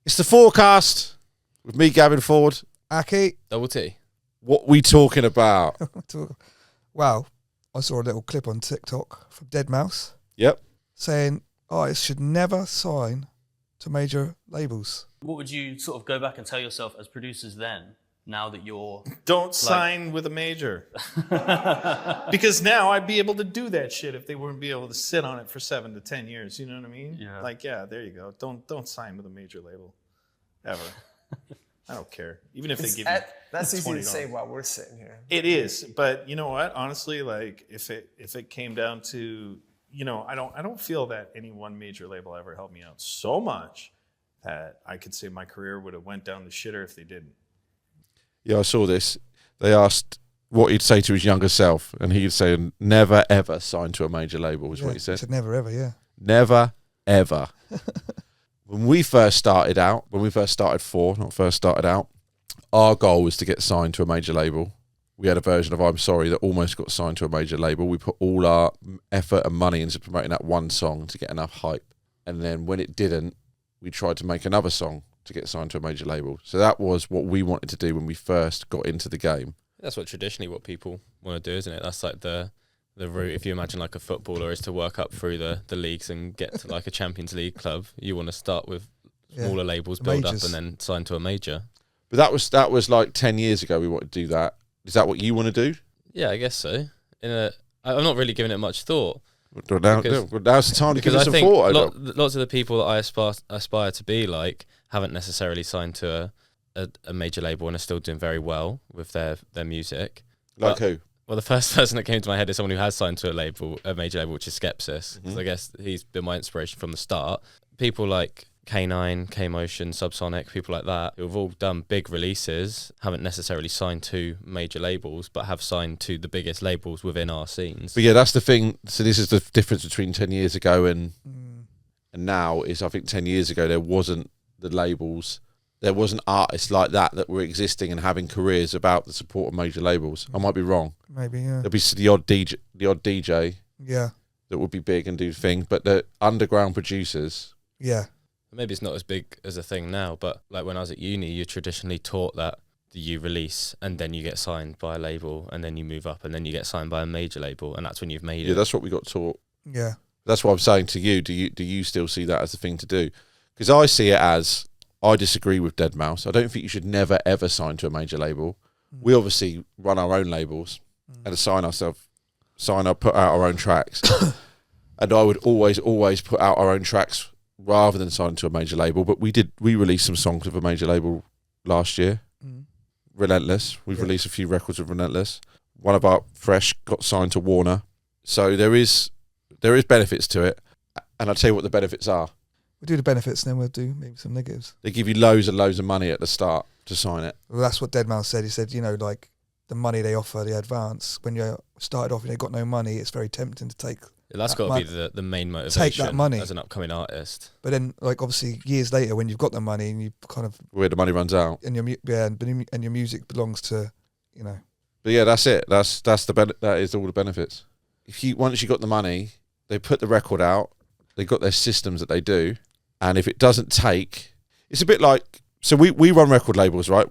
It's the FooRcast with me, Gavin Ford. Aki. Double T. What we talking about? Well, I saw a little clip on TikTok from Deadmau5 Yep. saying artists should never sign to major labels. What would you sort of go back and tell yourself as producers then, now that you're... Don't sign with a major. Because now I'd be able to do that shit if they wouldn't be able to sit on it for 7 to 10 years. You know what I mean? Yeah. Like, yeah, there you go. Don't sign with a major label. Ever. I don't care. Even if they give you That's easy to $20. say while we're sitting here. It is, but you know what? Honestly, like if it came down to, you know, I don't feel that any one major label ever helped me out so much that I could say my career would have went down the shitter if they didn't. Yeah, I saw this. They asked what he'd say to his younger self, and he'd say, never, ever sign to a major label, is what he said. He said never, ever, yeah. Never, ever. When we first started out, our goal was to get signed to a major label. We had a version of I'm Sorry that almost got signed to a major label. We put all our effort and money into promoting that one song to get enough hype. And then when it didn't, we tried to make another song to get signed to a major label. So that was what we wanted to do when we first got into the game. That's traditionally what people want to do, isn't it? That's like the route, if you imagine like a footballer, is to work up through the leagues and get to like a Champions League club. You want to start with smaller labels, build up, and then sign to a major. But that was like 10 years ago we wanted to do that. Is that what you want to do? Yeah, I guess so. I'm not really giving it much thought. Well, now's the time to give it some thought. Lots of the people that I aspire to be like haven't necessarily signed to a major label and are still doing very well with their music. Like who? Well, the first person that came to my head is someone who has signed to a major label, which is Skepsis. Because I guess he's been my inspiration from the start. People like K9, K-Motion, Subsonic, people like that, who have all done big releases, haven't necessarily signed to major labels, but have signed to the biggest labels within our scenes. But yeah, that's the thing. So this is the difference between 10 years ago and now is I think 10 years ago there wasn't the labels. There wasn't artists like that were existing and having careers about the support of major labels. I might be wrong. Maybe, yeah. There'll be the odd DJ Yeah. that would be big and do things, but the underground producers... Yeah. Maybe it's not as big as a thing now, but like when I was at uni, you're traditionally taught that you release and then you get signed by a label and then you move up and then you get signed by a major label and that's when you've made it. Yeah, that's what we got taught. Yeah. That's what I'm saying to you. Do you still see that as the thing to do? Because I see it as... I disagree with Deadmau5. I don't think you should never, ever sign to a major label. We obviously run our own labels and put out our own tracks. And I would always put out our own tracks rather than sign to a major label. But we released some songs with a major label last year. Relentless. We've released a few records with Relentless. One of our Fresh got signed to Warner. So there is benefits to it. And I'll tell you what the benefits are. We'll do the benefits and then we'll do maybe some negatives. They give you loads and loads of money at the start to sign it. Well, that's what Deadmau5 said. He said, you know, like the money they offer, the advance, when you started off and you've got no money, it's very tempting to take. That's got to be the main motivation. Take that money as an upcoming artist. But then, like obviously, years later, when you've got the money and you kind of where the money runs out, and your music belongs to, you know. But yeah, that's it. That is all the benefits. Once you got the money, they put the record out. They got their systems that they do. And if it doesn't take, it's a bit like, so we run record labels, right?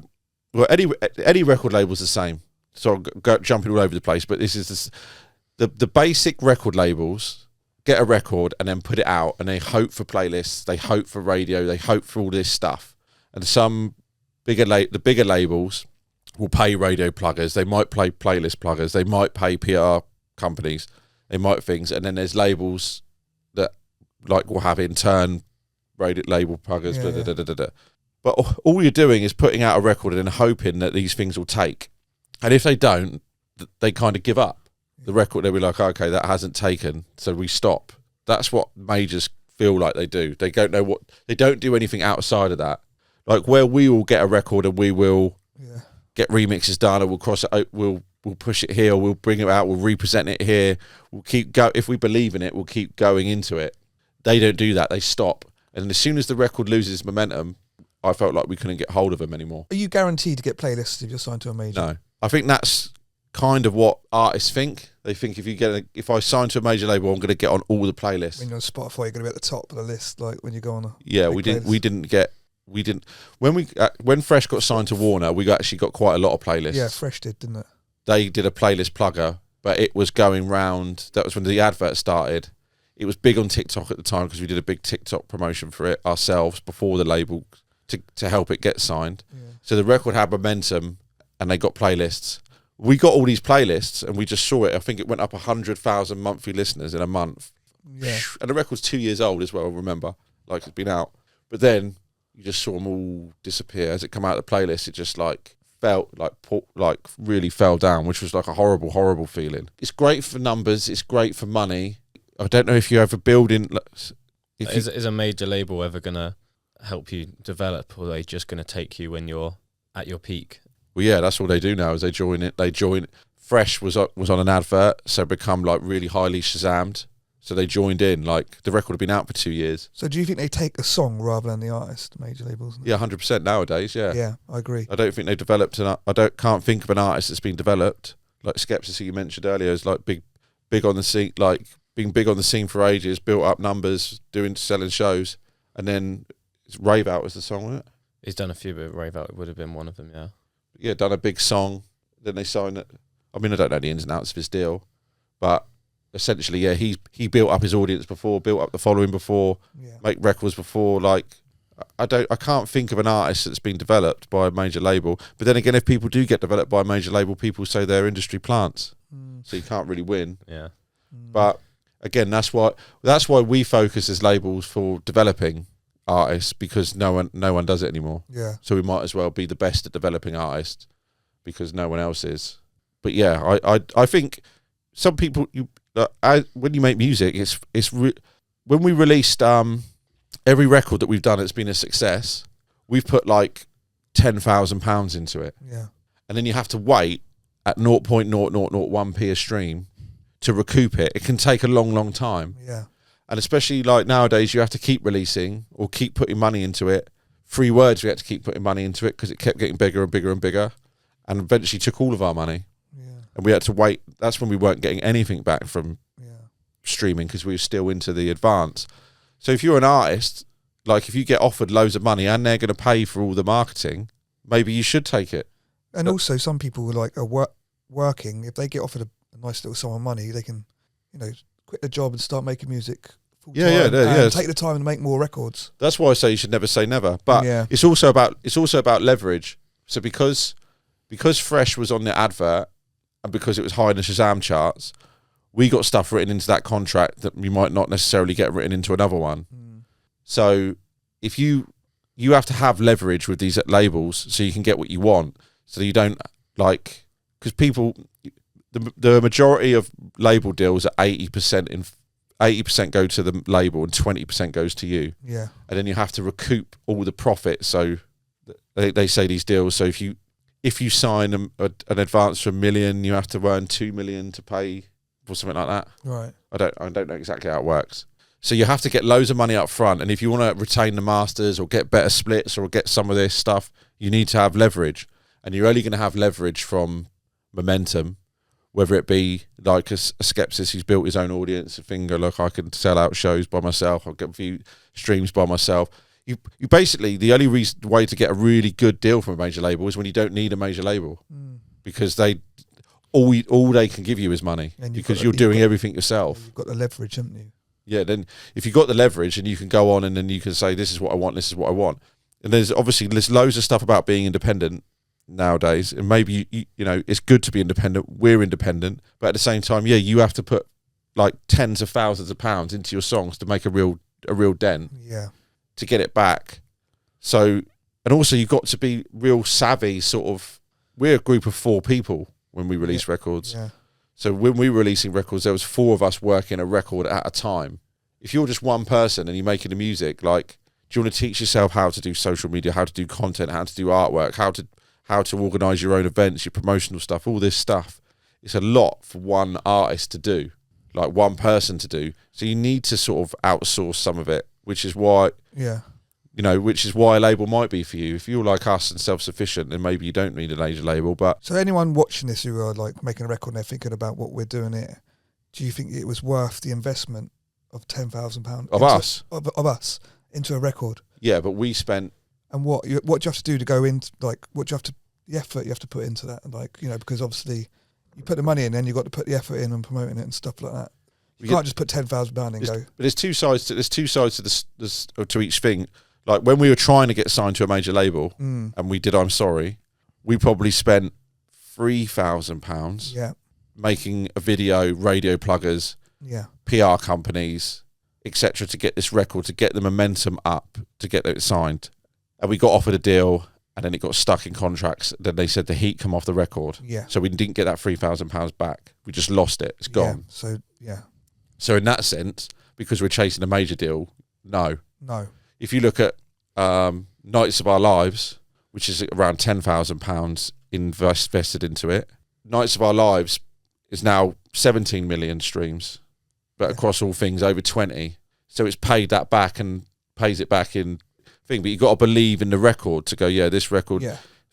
Well, any record label's the same. So I'm jumping all over the place, but this is the basic record labels get a record and then put it out and they hope for playlists, they hope for radio, they hope for all this stuff. And the bigger labels will pay radio pluggers, they might play playlist pluggers, they might pay PR companies, they might things, and then there's labels that like will have in turn radio label pluggers, But all you're doing is putting out a record and hoping that these things will take. And if they don't, they kind of give up. The record, they'll be like, okay, that hasn't taken, so we stop. That's what majors feel like they do. They don't know they don't do anything outside of that. Like where we will get a record and we will get remixes done and we'll cross it, we'll push it here, we'll bring it out, we'll represent it here, we'll if we believe in it, we'll keep going into it. They don't do that, they stop. And as soon as the record loses momentum, I felt like we couldn't get hold of them anymore. Are you guaranteed to get playlists if you're signed to a major? No. I think that's kind of what artists think. They think if I sign to a major label, I'm going to get on all the playlists. When you're on Spotify, you're going to be at the top of the list, like when you go on a we didn't get we didn't when Fresh got signed to Warner, we actually got quite a lot of playlists. Yeah, Fresh did, didn't it? They did a playlist plugger, but it was going round. That was when the advert started. It was big on TikTok at the time because we did a big TikTok promotion for it ourselves before the label to help it get signed. Yeah. So the record had momentum and they got playlists. We got all these playlists and we just saw it. I think it went up 100,000 monthly listeners in a month. Yeah. And the record's 2 years old as well, remember. Like, it's been out. But then you just saw them all disappear. As it come out of the playlist, it just felt really fell down, which was like a horrible, horrible feeling. It's great for numbers. It's great for money. I don't know if you ever build in... Is a major label ever going to help you develop, or are they just going to take you when you're at your peak? Well, yeah, that's all they do now is they join it. They join... Fresh was on an advert, so become like really highly Shazammed. So they joined in. Like, the record had been out for 2 years. So do you think they take a song rather than the artist, major labels? Yeah, 100% nowadays, yeah. Yeah, I agree. I don't think they've developed... can't think of an artist that's been developed. Like Skepsis, who you mentioned earlier, is like big on the scene, like... Been big on the scene for ages, built up numbers, selling shows, and then Rave Out was the song, wasn't it? He's done a few, but Rave Out would have been one of them, yeah. Yeah, done a big song, then they signed it. I mean, I don't know the ins and outs of his deal, but essentially, yeah, he built up his audience before, built up the following before, make records before. Like, I can't think of an artist that's been developed by a major label. But then again, if people do get developed by a major label, people say they're industry plants, so you can't really win. Yeah, but. Again, that's why we focus as labels for developing artists, because no one does it anymore. Yeah. So we might as well be the best at developing artists because no one else is. But yeah, I think some people when you make music, when we released every record that we've done, it's been a success. We've put like £10,000 into it. Yeah. And then you have to wait at 0.0001p a stream to recoup it. It can take a long, long time. Yeah. And especially like nowadays, you have to keep releasing or keep putting money into it. Free Words, we had to keep putting money into it because it kept getting bigger and bigger and bigger, and eventually took all of our money. Yeah. And we had to wait. That's when we weren't getting anything back from streaming because we were still into the advance. So if you're an artist, like if you get offered loads of money and they're going to pay for all the marketing, maybe you should take it. And also, some people like are working. If they get offered a nice little sum of money, they can, quit their job and start making music full time. And take the time to make more records. That's why I say you should never say never. But it's also about leverage. So because Fresh was on the advert and because it was high in the Shazam charts, we got stuff written into that contract that we might not necessarily get written into another one. So if you have to have leverage with these labels so you can get what you want, so you don't because people. The majority of label deals are 80% go to the label and 20% goes to you. Yeah. And then you have to recoup all the profit. So they say these deals. So if you sign an advance for $1 million, you have to earn $2 million to pay or something like that. Right. I don't know exactly how it works. So you have to get loads of money up front, and if you want to retain the masters or get better splits or get some of this stuff, you need to have leverage, and you're only going to have leverage from momentum. Whether it be like a Skepsis who's built his own audience, a finger, look, I can sell out shows by myself, I'll get a few streams by myself. You basically, the only way to get a really good deal from a major label is when you don't need a major label, because all they can give you is money, because you're doing everything yourself. You've got the leverage, haven't you? Yeah, then if you've got the leverage and you can go on and then you can say, this is what I want, this is what I want. And there's loads of stuff about being independent nowadays, and maybe it's good to be independent. We're independent, but at the same time, you have to put like tens of thousands of pounds into your songs to make a real dent, to get it back. So, and also you've got to be real savvy. Sort of, we're a group of 4 people when we release records. Yeah. So when we were releasing records, there was 4 of us working a record at a time. If you're just one person and you're making the music, like, do you want to teach yourself how to do social media, how to do content, how to do artwork, how to organise your own events, your promotional stuff, all this stuff? It's a lot for one artist to do, like one person to do. So you need to sort of outsource some of it, which is why, which is why a label might be for you. If you're like us and self-sufficient, then maybe you don't need a major label. But so anyone watching this who are like making a record and they're thinking about what we're doing here, do you think it was worth the investment of £10,000 of us into a record? Yeah, but we spent And what do you have to do to go into, like, the effort you have to put into that, like, you know, because obviously you put the money in, then you've got to put the effort in and promoting it and stuff like that. You can't just put £10,000 in and go. But there's two sides to this to each thing. Like when we were trying to get signed to a major label, and we did I'm Sorry, we probably spent £3,000 making a video, radio pluggers, PR companies, etc., to get this record, to get the momentum up, to get it signed. And we got offered a deal, and then it got stuck in contracts. Then they said the heat come off the record. Yeah. So we didn't get that £3,000 back. We just lost it. It's gone. So in that sense, because we're chasing a major deal, no. If you look at Nights of Our Lives, which is around £10,000 invested into it, Nights of Our Lives is now 17 million streams, but across all things over 20. So it's paid that back and pays it back in thing. But you've got to believe in the record to go, this record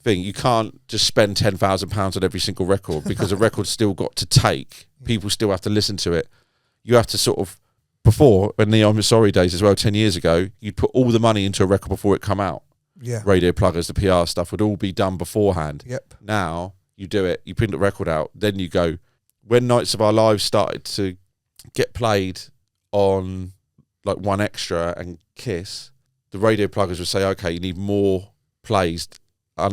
thing. You can't just spend £10,000 on every single record because a record's still got to take. People still have to listen to it. You have to sort of, before, in the I'm Sorry days as well, 10 years ago, you'd put all the money into a record before it come out. Radio pluggers, the PR stuff would all be done beforehand. Now you do it, you print the record out, then you go. When Nights of Our Lives started to get played on like One Extra and Kiss, the radio pluggers would say, okay, you need more plays,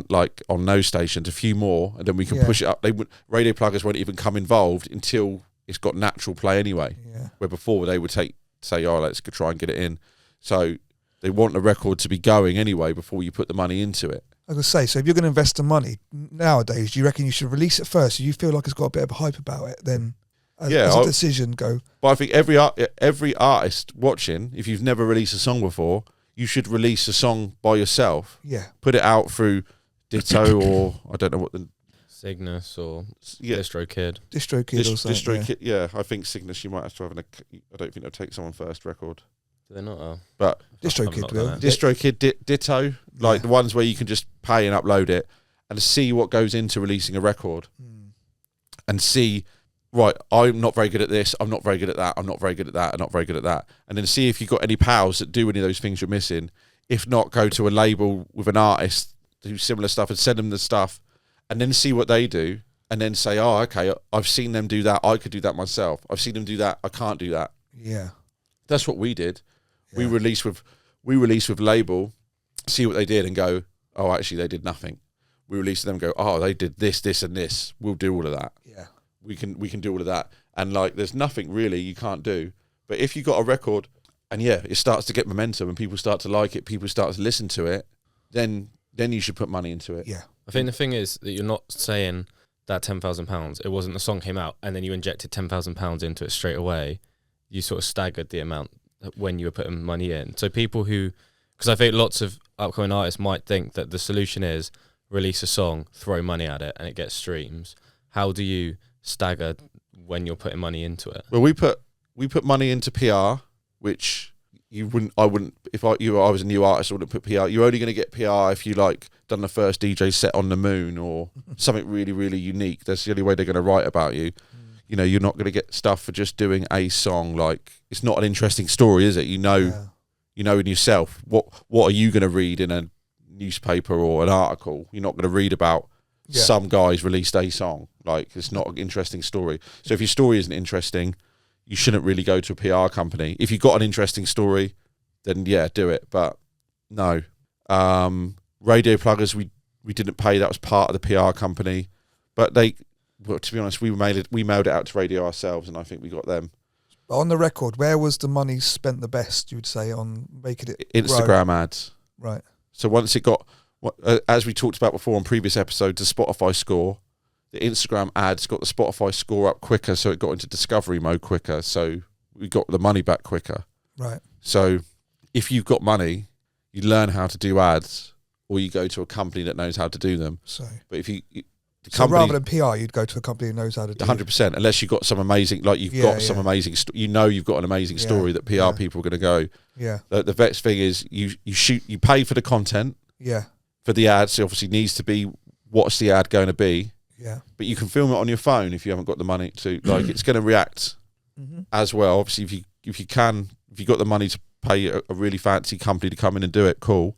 like on those stations, a few more, and then we can push it up. Radio pluggers won't even come involved until it's got natural play anyway. Where before they would say, let's go try and get it in. So they want the record to be going anyway before you put the money into it. I was going to say, so if you're going to invest the money nowadays, do you reckon you should release it first? So you feel like it's got a bit of a hype about it, then as a decision go. But I think every artist watching, if you've never released a song before, you should release a song by yourself. Put it out through Ditto or I don't know what the Cygnus or DistroKid. DistroKid or something. DistroKid, I think Cygnus, you might have to have I don't think they'll take someone first record. They're not. But DistroKid will. DistroKid, Ditto, like the ones where you can just pay and upload it and see what goes into releasing a record and see, right, I'm not very good at this, I'm not very good at that, I'm not very good at that, I'm not very good at that. And then see if you've got any pals that do any of those things you're missing. If not, go to a label with an artist who do similar stuff and send them the stuff and then see what they do and then say, oh, okay, I've seen them do that, I could do that myself. I've seen them do that, I can't do that. That's what we did. We released with label, see what they did and go, oh, actually they did nothing. We released them and go, oh, they did this, this and this. We'll do all of that. We can do all of that. And like there's nothing really you can't do. But if you got a record and it starts to get momentum and people start to like it, people start to listen to it, then you should put money into it. I think the thing is that you're not saying that £10,000, it wasn't the song came out and then you injected £10,000 into it straight away. You sort of staggered the amount when you were putting money in. So people who, because I think lots of upcoming artists might think that the solution is release a song, throw money at it and it gets streams. How do you stagger when you're putting money into it? Well, we put money into PR, which I wouldn't if I was a new artist, I wouldn't put PR. You're only going to get PR if you like done the first DJ set on the moon or something really, really unique. That's the only way they're going to write about you. You know, you're not going to get stuff for just doing a song. Like, it's not an interesting story, is it? You know in yourself, what are you going to read in a newspaper or an article? You're not going to read about some guys released a song. Like, it's not an interesting story. So if your story isn't interesting, you shouldn't really go to a PR company. If you've got an interesting story, then do it. But no. Radio pluggers, we didn't pay. That was part of the PR company. But to be honest, we mailed it out to radio ourselves, and I think we got them. But on the record, where was the money spent the best, you would say, on making it Instagram ads. Right. So once it got, as we talked about before on previous episodes, the Spotify score, the Instagram ads got the Spotify score up quicker, so it got into discovery mode quicker, so we got the money back quicker. Right. So if you've got money, you learn how to do ads, or you go to a company that knows how to do them. But if you... rather than PR, you'd go to a company that knows how to do 100%, unless you've got some amazing, like you've got some amazing, you've got an amazing story that PR people are going to go. The best thing is you pay for the content. For the ads, it obviously needs to be, what's the ad going to be? But you can film it on your phone if you haven't got the money to, like, it's going to react as well. Obviously, if you've got the money to pay a really fancy company to come in and do it, cool.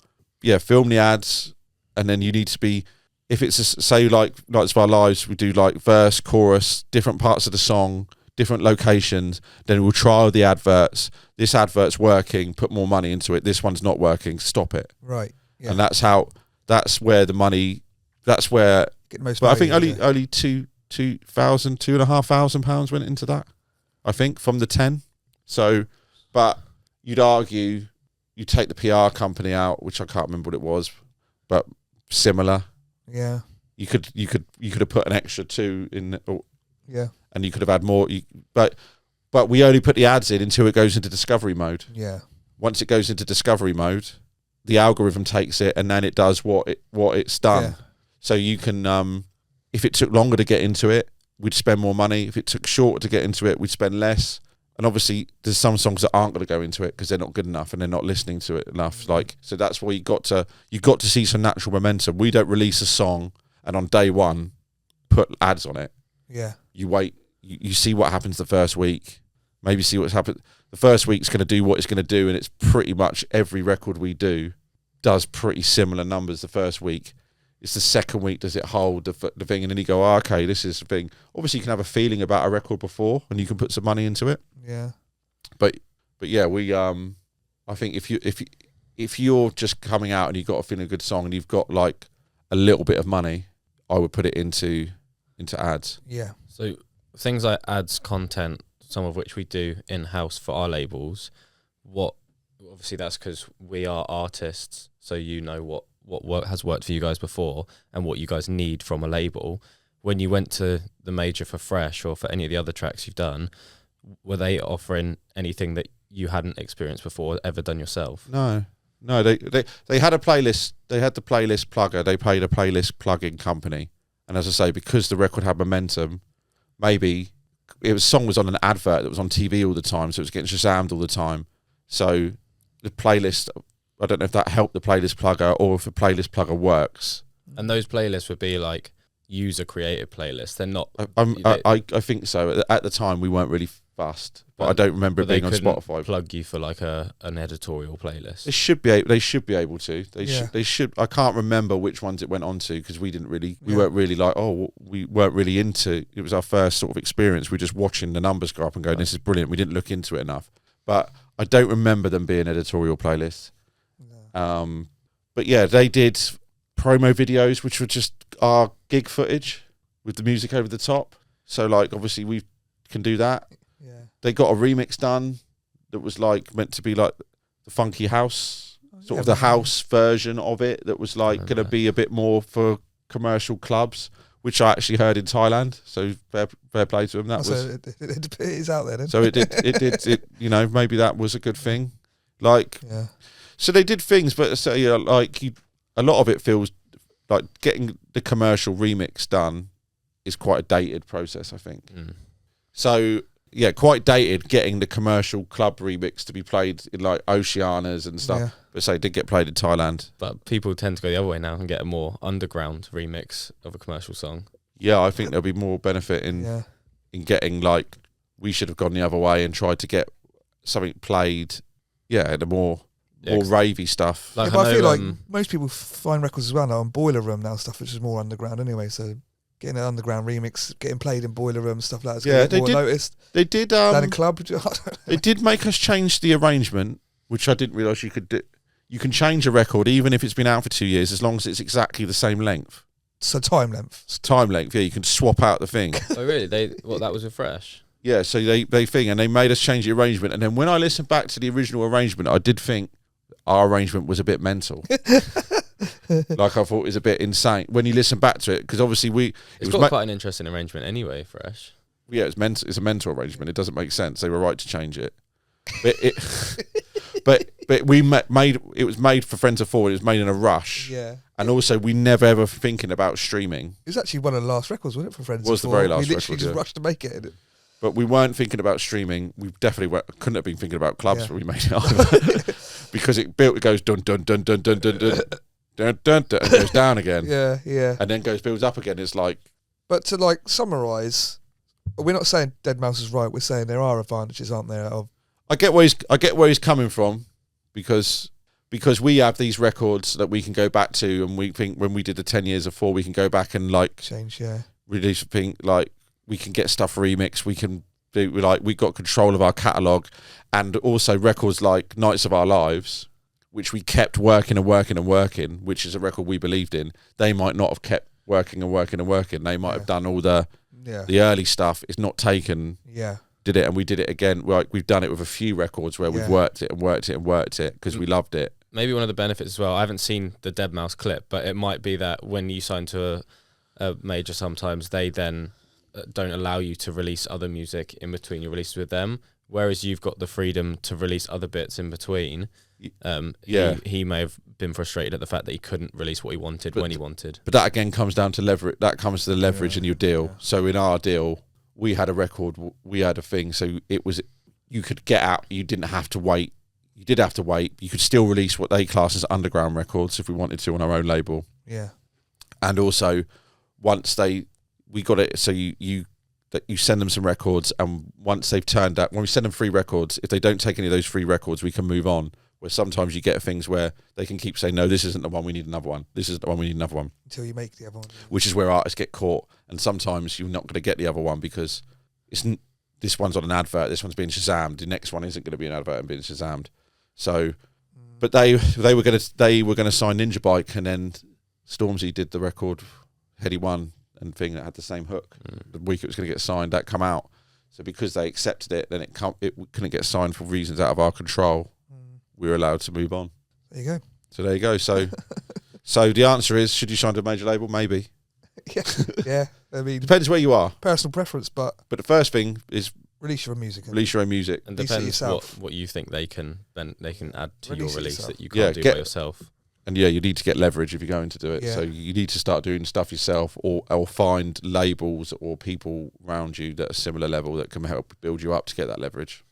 film the ads, and then you need to be, if it's say like Nights of Our Lives, we do like verse, chorus, different parts of the song, different locations. Then we'll trial the adverts. This advert's working, put more money into it. This one's not working, stop it. Right. Yeah. And that's where the money. That's where. Get the most But I think value, only £2,500 went into that. I think from the 10. So, but you'd argue you take the PR company out, which I can't remember what it was, but similar. Yeah. You could have put an extra 2 in. Yeah. And you could have had more. But we only put the ads in until it goes into discovery mode. Yeah. Once it goes into discovery mode, the algorithm takes it and then it does what it's done. Yeah. So you can, if it took longer to get into it, we'd spend more money. If it took shorter to get into it, we'd spend less. And obviously, there's some songs that aren't going to go into it because they're not good enough and they're not listening to it enough. Like, so that's why you got to see some natural momentum. We don't release a song and on day one put ads on it. Yeah. You wait. You see what happens the first week. Maybe see what's happened. The first week's going to do what it's going to do, and it's pretty much every record we do does pretty similar numbers the first week. It's the second week, does it hold the thing, and then you go, oh, okay, this is the thing. Obviously, you can have a feeling about a record before, and you can put some money into it. Yeah. But yeah, we I think if you're just coming out and you've got a feeling a good song and you've got like a little bit of money, I would put it into ads. Yeah. So things like ads, content, some of which we do in-house for our labels, obviously that's because we are artists, so you know what work has worked for you guys before and what you guys need from a label. When you went to the major for Fresh or for any of the other tracks you've done, were they offering anything that you hadn't experienced before, ever done yourself? No, they had a playlist. They had the playlist plugger. They paid a playlist plugin company, and as I say, because the record had momentum, maybe song was on an advert that was on TV all the time, so it was getting Shazammed all the time. So the playlist, I don't know if that helped the playlist plugger or if the playlist plugger works. And those playlists would be like user created playlists. They're not. I think so. At the time, we weren't really fussed, but I don't remember it being on Spotify. Plug you for like an editorial playlist. They should be able to. They should. I can't remember which ones it went on to because we weren't really like, we weren't really into. It was our first sort of experience. We were just watching the numbers go up and going, this is brilliant. We didn't look into it enough, but I don't remember them being editorial playlists. No. But yeah, they did promo videos, which were just our gig footage with the music over the top. So like, obviously we can do that. Yeah. They got a remix done that was like meant to be like the funky house, sort of the house version of it that was like going to be a bit more for commercial clubs, which I actually heard in Thailand. So fair play to them. That was it is out there then. So it did maybe that was a good thing. Like, yeah. So they did things, but a lot of it feels like getting the commercial remix done is quite a dated process, I think. Mm. So yeah, quite dated getting the commercial club remix to be played in like Oceanas and stuff. Yeah. But say it did get played in Thailand. But people tend to go the other way now and get a more underground remix of a commercial song. Yeah, I think there'll be more benefit in getting like, we should have gone the other way and tried to get something played, in a more ravey stuff. Like, but I feel like most people find records as well now on Boiler Room now, stuff which is more underground anyway. So getting an underground remix, getting played in Boiler Room, stuff like that, they more noticed. They did. Down in club. They did make us change the arrangement, which I didn't realise you could do. You can change a record even if it's been out for 2 years, as long as it's exactly the same length. So time length. Yeah. You can swap out the thing. Oh really? That was with Fresh. Yeah. So they and they made us change the arrangement, and then when I listened back to the original arrangement, I did think our arrangement was a bit mental. Like I thought it was a bit insane when you listen back to it, because obviously it's got quite an interesting arrangement anyway, Fresh. Yeah, it's a mental arrangement. It doesn't make sense. They were right to change it, but but we made it was made for Friends of FooR. It was made in a rush. Yeah, and also we never ever thinking about streaming. It was actually one of the last records, wasn't it, for Friends of FooR? It was the very last record. We literally just rushed to make it. But we weren't thinking about streaming. We definitely couldn't have been thinking about clubs when we made it either. Because it goes dun dun dun dun dun dun dun dun dun dun and goes down again. Yeah. And then builds up again. It's like. But to like summarise, we're not saying Dead Mouse is right. We're saying there are advantages, aren't there? I get where he's coming from, because because we have these records that we can go back to, and we think when we did the 10 years of FooR, we can go back and like change, release a thing, like we can get stuff remixed, we can do, like we got control of our catalogue, and also records like Nights of Our Lives, which we kept working and working and working, which is a record we believed in. They might not have kept working and working and working. They might have done all the early stuff. It's not taken. Did it, and we did it again. Like we've done it with a few records where we've worked it and worked it and worked it because we loved it. Maybe one of the benefits as well, I haven't seen the deadmau5 clip, but it might be that when you sign to a major, sometimes they then don't allow you to release other music in between your releases with them, whereas you've got the freedom to release other bits in between. He may have been frustrated at the fact that he couldn't release what he wanted when he wanted. But that again comes down to leverage. That comes to the leverage in your deal. Yeah. So in our deal, we had a record, we had a thing, so it was, you could get out, you didn't have to wait. You did have to wait. You could still release what they class as underground records if we wanted to on our own label. Yeah. And also, once we got it, so you send them some records, and once they've turned out, when we send them free records, if they don't take any of those free records, we can move on. Where sometimes you get things where they can keep saying, no, this isn't the one, we need another one. This isn't the one, we need another one. Until you make the other one. Which is where artists get caught. And sometimes you're not going to get the other one because this one's on an advert, this one's being Shazammed, the next one isn't going to be an advert and being Shazammed. So, but they were going to sign Ninja Bike, and then Stormzy did the record, Heady One, and thing that had the same hook. The week it was going to get signed, that come out. So because they accepted it, then it couldn't get signed for reasons out of our control. We were allowed to move on. There you go. So there you go. So, so the answer is, should you sign to a major label? Maybe. Yeah. I mean, depends where you are. Personal preference, but the first thing is release your own music. Release your own music. And depends what you think they can add to your release that you can't do by yourself. And you need to get leverage if you're going to do it. Yeah. So you need to start doing stuff yourself, or find labels or people around you that are similar level that can help build you up to get that leverage.